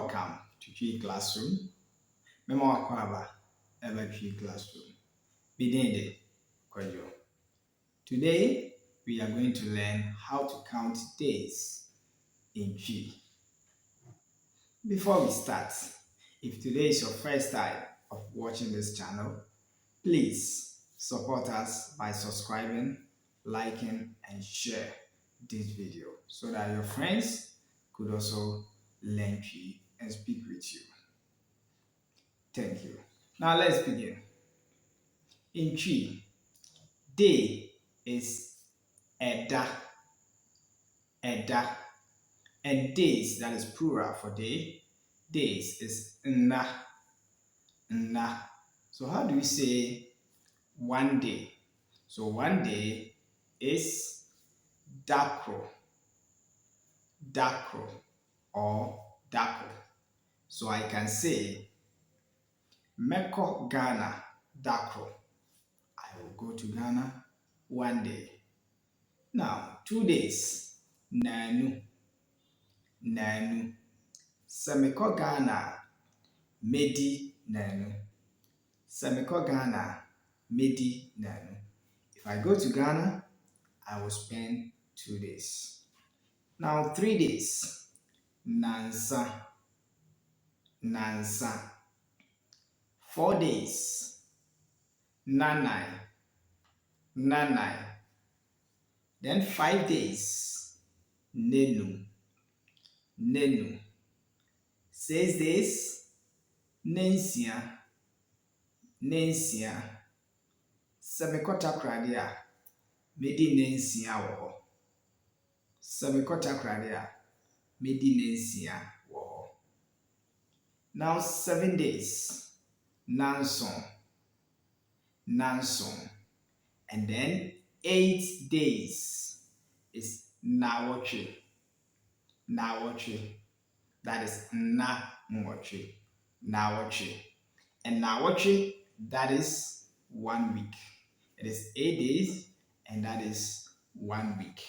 welcome to Tree Classroom. Memo Akwaba, ever Tree Classroom. Bidende Kwajo. Today, we are going to learn how to count days in Tree. Before we start, if today is your first time of watching this channel, please support us by subscribing, liking, and share this video so that your friends could also learn Tree and speak with you. Thank you. Now let's begin. In Tree, day is Eda, and days, that is plural for day, days is Nna. So how do we say one day? So one day is Dakro, or Dako. So I can say Meko Ghana Dakro. I will go to Ghana one day. Now, 2 days, Nanu. Semeko Ghana, Medi Nanu. Semeko Ghana, Medi Nanu. If I go to Ghana, I will spend 2 days. Now, 3 days, Nansa. 4 days, Nanai. Then 5 days, Nenu. 6 days, Nensia. Semekota kradia, medi nensia wo. Semekota kradia, medi nensia wo. Now 7 days, Nanson. And then 8 days is Nawotwe. That is Nawotwe. And Nawotwe, that is 1 week. It is 8 days, and that is 1 week.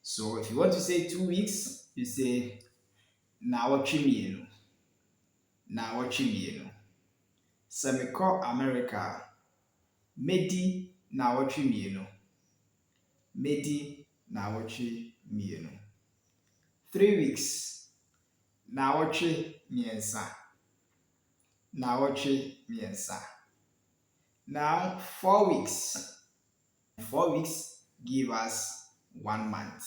So if you want to say 2 weeks, you say Nawotwe mienu. Semeko America, Medi Nawotwe mienu. 3 weeks, Nawotwe miensa. Now 4 weeks. 4 weeks give us 1 month.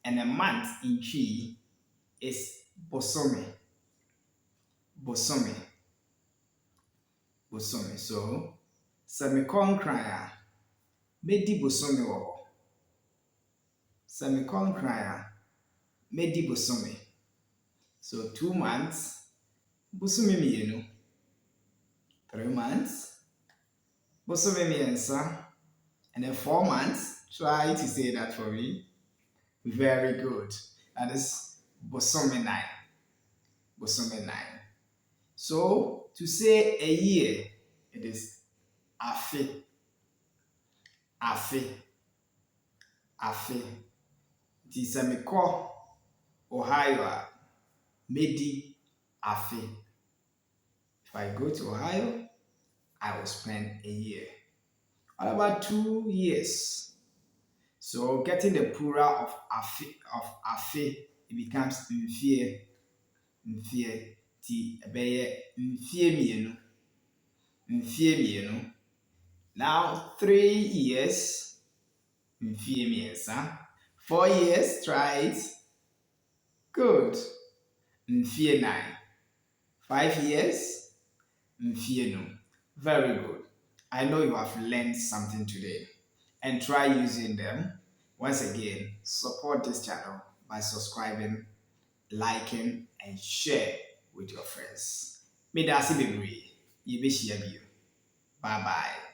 And a month in Tree is Bosome. So, Semekon kraya, Medi Bosome wo. Semekon kraya, Medi Bosome. So 2 months, Bosome mienu. 3 months, Bosome miensa. And then 4 months, try to say that for me. Very good. That is Bosome 9. So to say a year, it is Afe. Tisamiko Ohio, Medi Afe. If I go to Ohio, I will spend a year. What about 2 years? So getting the plural of Afe, it becomes Mfie. Ti ebeye Mfie mienu. Now 3 years, Mfie miensa. 4 years, try it. Good. Mfie 9. 5 years, Mfie nu. Very good. I know you have learned something today, and try using them. Once again, support this channel by subscribing, liking, and share with your friends. Bye bye.